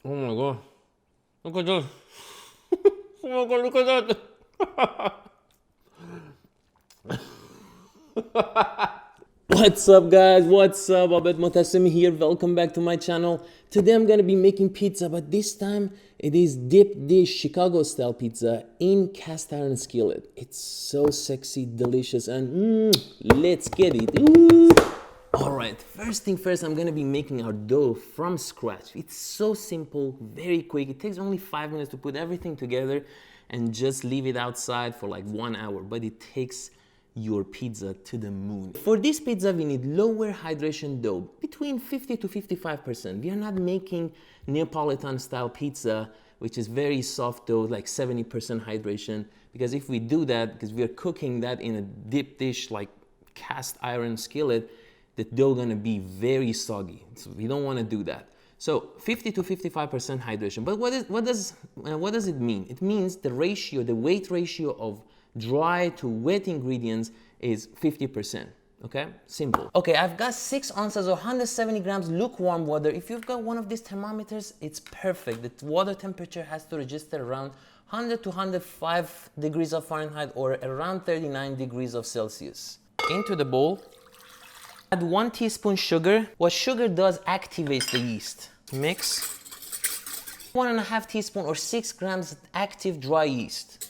Oh my god. Look at that. Oh my god, look at that. What's up guys, what's up? Abed Motasemi here, welcome back to my channel. Today I'm gonna be making pizza, but this time it is deep dish Chicago style pizza in cast iron skillet. It's so sexy, delicious, and let's get it. Ooh. Alright, first thing first, I'm gonna be making our dough from scratch. It's so simple, very quick. It takes only 5 minutes to put everything together and just leave it outside for like 1 hour, but it takes your pizza to the moon. For this pizza, we need lower hydration dough, between 50 to 55%. We are not making Neapolitan style pizza, which is very soft dough, like 70% hydration, because if we do that, because we are cooking that in a deep dish like cast iron skillet, the dough gonna be very soggy. So we don't wanna do that. So 50 to 55% hydration. But what does it mean? It means the ratio, the weight ratio of dry to wet ingredients is 50%. Okay, simple. Okay, I've got 6 ounces or 170 grams lukewarm water. If you've got one of these thermometers, it's perfect. The water temperature has to register around 100 to 105 degrees of Fahrenheit or around 39 degrees of Celsius. Into the bowl, add 1 teaspoon sugar. What sugar does activates the yeast. Mix. 1.5 teaspoon or 6 grams active dry yeast.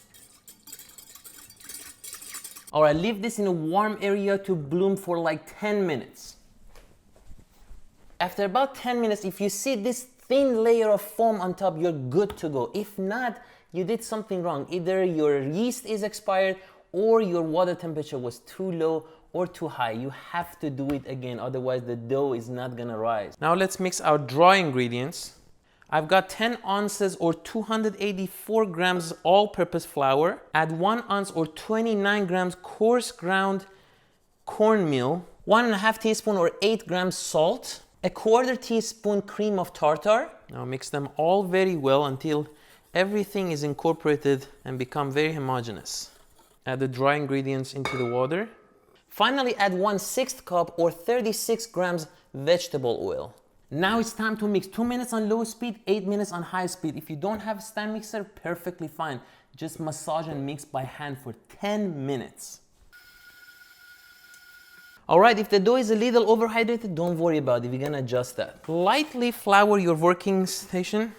Alright, leave this in a warm area to bloom for like 10 minutes. After about 10 minutes, if you see this thin layer of foam on top, you're good to go. If not, you did something wrong. Either your yeast is expired or your water temperature was too low or too high. You have to do it again, otherwise the dough is not gonna rise. Now let's mix our dry ingredients. I've got 10 ounces or 284 grams all-purpose flour. Add 1 ounce or 29 grams coarse ground cornmeal. 1.5 teaspoon or 8 grams salt. A 1/4 teaspoon cream of tartar. Now mix them all very well until everything is incorporated and become very homogeneous. Add the dry ingredients into the water. Finally, add 1/6 cup or 36 grams vegetable oil. Now it's time to mix. 2 minutes on low speed, 8 minutes on high speed. If you don't have a stand mixer, perfectly fine. Just massage and mix by hand for 10 minutes. Alright, if the dough is a little overhydrated, don't worry about it. We're gonna adjust that. Lightly flour your working station.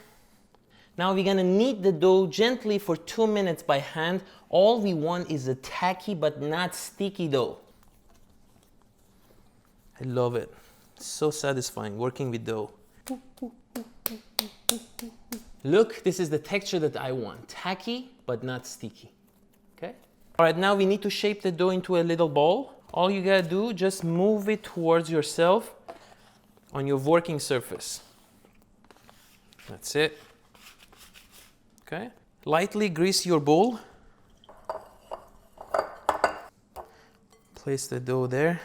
Now we're gonna knead the dough gently for 2 minutes by hand. All we want is a tacky but not sticky dough. I love it. It's so satisfying working with dough. Look, this is the texture that I want. Tacky, but not sticky. Okay? All right, now we need to shape the dough into a little ball. All you gotta do, just move it towards yourself on your working surface. That's it. Okay? Lightly grease your bowl. Place the dough there.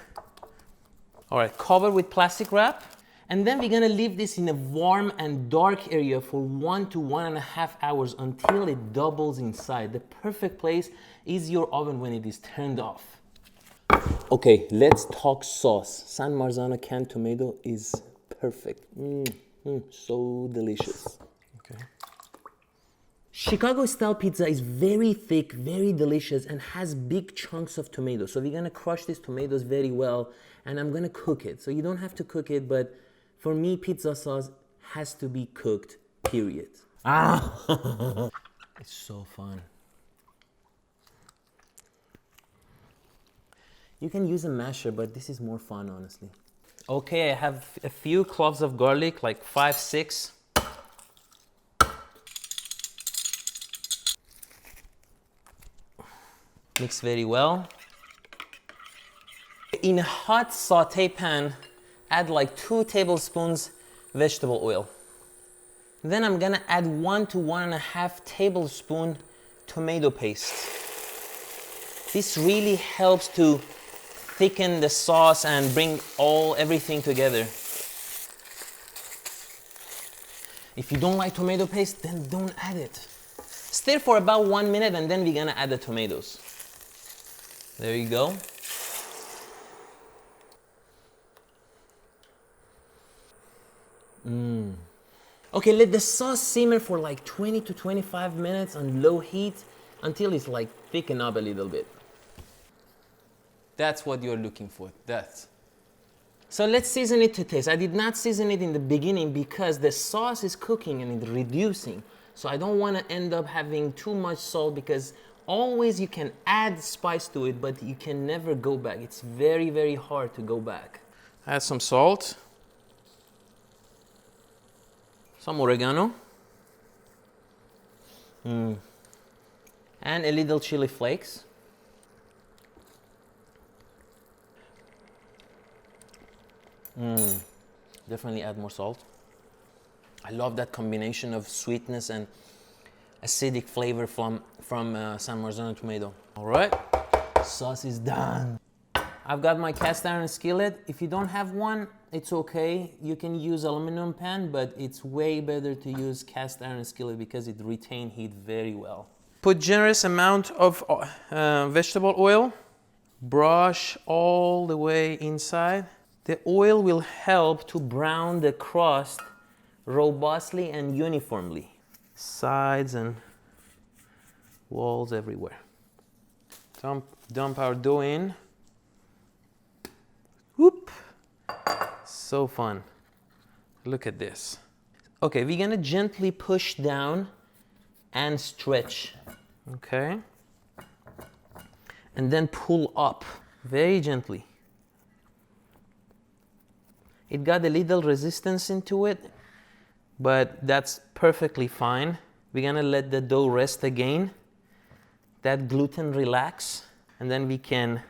All right, cover with plastic wrap. And then we're gonna leave this in a warm and dark area for 1 to 1.5 hours until it doubles inside. The perfect place is your oven when it is turned off. Okay, let's talk sauce. San Marzano canned tomato is perfect. So delicious. Okay. Chicago style pizza is very thick, very delicious, and has big chunks of tomato. So we're gonna crush these tomatoes very well, and I'm gonna cook it. So you don't have to cook it, but for me, pizza sauce has to be cooked, period. It's so fun. You can use a masher, but this is more fun, honestly. Okay, I have a few cloves of garlic, like 5, 6. Mix very well. In a hot saute pan, add like 2 tablespoons vegetable oil. Then I'm gonna add 1 to 1.5 tablespoon tomato paste. This really helps to thicken the sauce and bring everything together. If you don't like tomato paste, then don't add it. Stir for about 1 minute and then we're gonna add the tomatoes. There you go. Okay, let the sauce simmer for like 20 to 25 minutes on low heat until it's like thicken up a little bit. That's what you're looking for, that. So let's season it to taste. I did not season it in the beginning because the sauce is cooking and it's reducing. So I don't want to end up having too much salt because always you can add spice to it, but you can never go back. It's very, very hard to go back. Add some salt. Some oregano. And a little chili flakes. Definitely add more salt. I love that combination of sweetness and acidic flavor from San Marzano tomato. All right, sauce is done. I've got my cast iron skillet. If you don't have one, it's okay. You can use aluminum pan, but it's way better to use cast iron skillet because it retains heat very well. Put generous amount of vegetable oil. Brush all the way inside. The oil will help to brown the crust robustly and uniformly. Sides and walls everywhere. Dump our dough in. Whoop! So fun. Look at this. Okay, we're gonna gently push down and stretch. Okay? And then pull up very gently. It got a little resistance into it, but that's perfectly fine. We're gonna let the dough rest again, that gluten relax, and then we can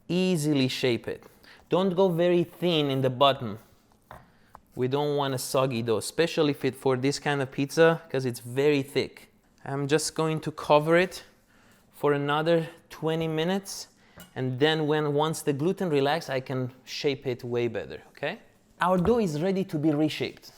easily shape it. Don't go very thin in the bottom. We don't want a soggy dough, especially for this kind of pizza, because it's very thick. I'm just going to cover it for another 20 minutes. And then once the gluten relaxes, I can shape it way better, okay? Our dough is ready to be reshaped.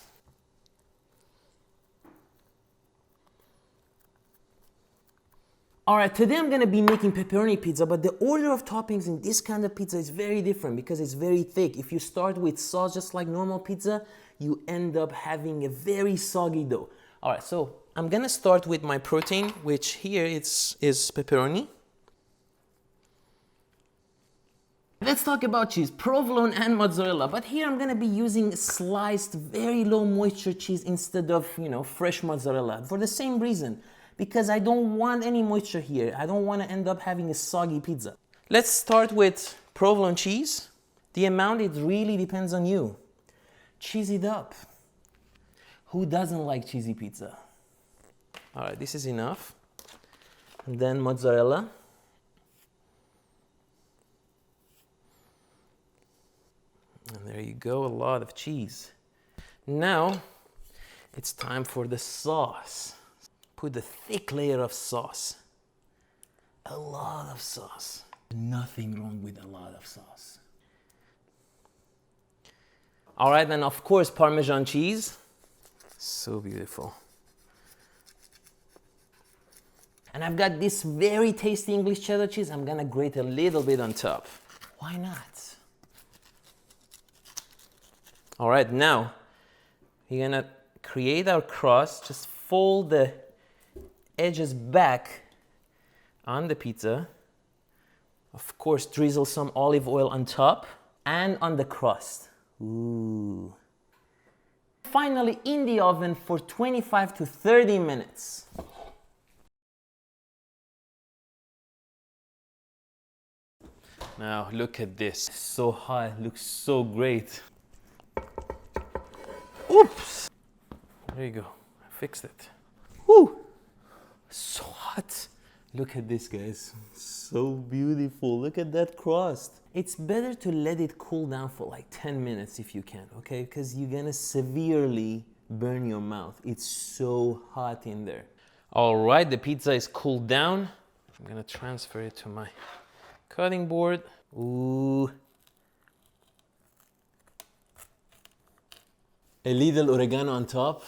All right, today I'm gonna be making pepperoni pizza, but the order of toppings in this kind of pizza is very different because it's very thick. If you start with sauce just like normal pizza, you end up having a very soggy dough. All right, so I'm gonna start with my protein, which here is pepperoni. Let's talk about cheese, provolone and mozzarella, but here I'm gonna be using sliced, very low moisture cheese instead of, fresh mozzarella for the same reason, because I don't want any moisture here. I don't want to end up having a soggy pizza. Let's start with provolone cheese. The amount, it really depends on you. Cheese it up. Who doesn't like cheesy pizza? All right, this is enough. And then mozzarella. And there you go, a lot of cheese. Now, it's time for the sauce. Put a thick layer of sauce. A lot of sauce. Nothing wrong with a lot of sauce. All right, and of course, Parmesan cheese. So beautiful. And I've got this very tasty English cheddar cheese. I'm gonna grate a little bit on top. Why not? All right, now we're gonna create our crust. Just fold the edges back on the pizza. Of course, drizzle some olive oil on top and on the crust. Ooh. Finally, in the oven for 25 to 30 minutes. Now, look at this. So hot, looks so great. Oops! There you go, I fixed it. Woo! So hot. Look at this, guys. So beautiful. Look at that crust. It's better to let it cool down for like 10 minutes if you can, okay? Because you're gonna severely burn your mouth. It's so hot in there. All right, the pizza is cooled down. I'm gonna transfer it to my cutting board. Ooh. A little oregano on top.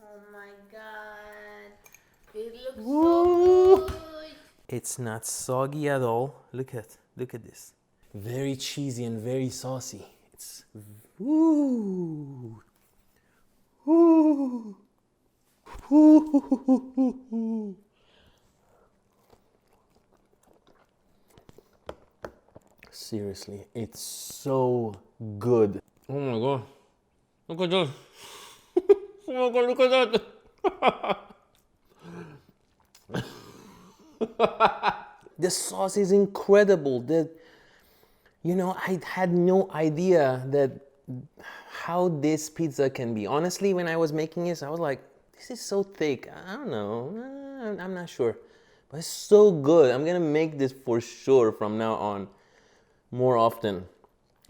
Oh my God. It looks so good. It's not soggy at all. Look at this. Very cheesy and very saucy. It's ooh. Ooh. Ooh. Seriously, it's so good. Oh my god. Look at that. Oh my god, look at that. The sauce is incredible. I had no idea that how this pizza can be. Honestly, when I was making this, I was like, this is so thick. I don't know. I'm not sure. But it's so good. I'm gonna make this for sure from now on more often.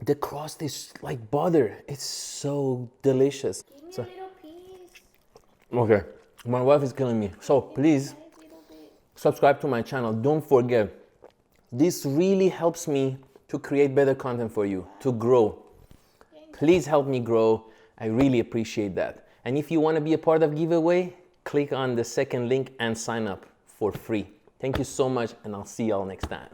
The crust is like butter. It's so delicious. Give me So, a little piece. okay, my wife is killing me. So please Tiny little bit. subscribe to my channel. Don't forget. This really helps me to create better content for you, to grow. Please help me grow. I really appreciate that. And if you want to be a part of giveaway, click on the second link and sign up for free. Thank you so much, and I'll see y'all next time.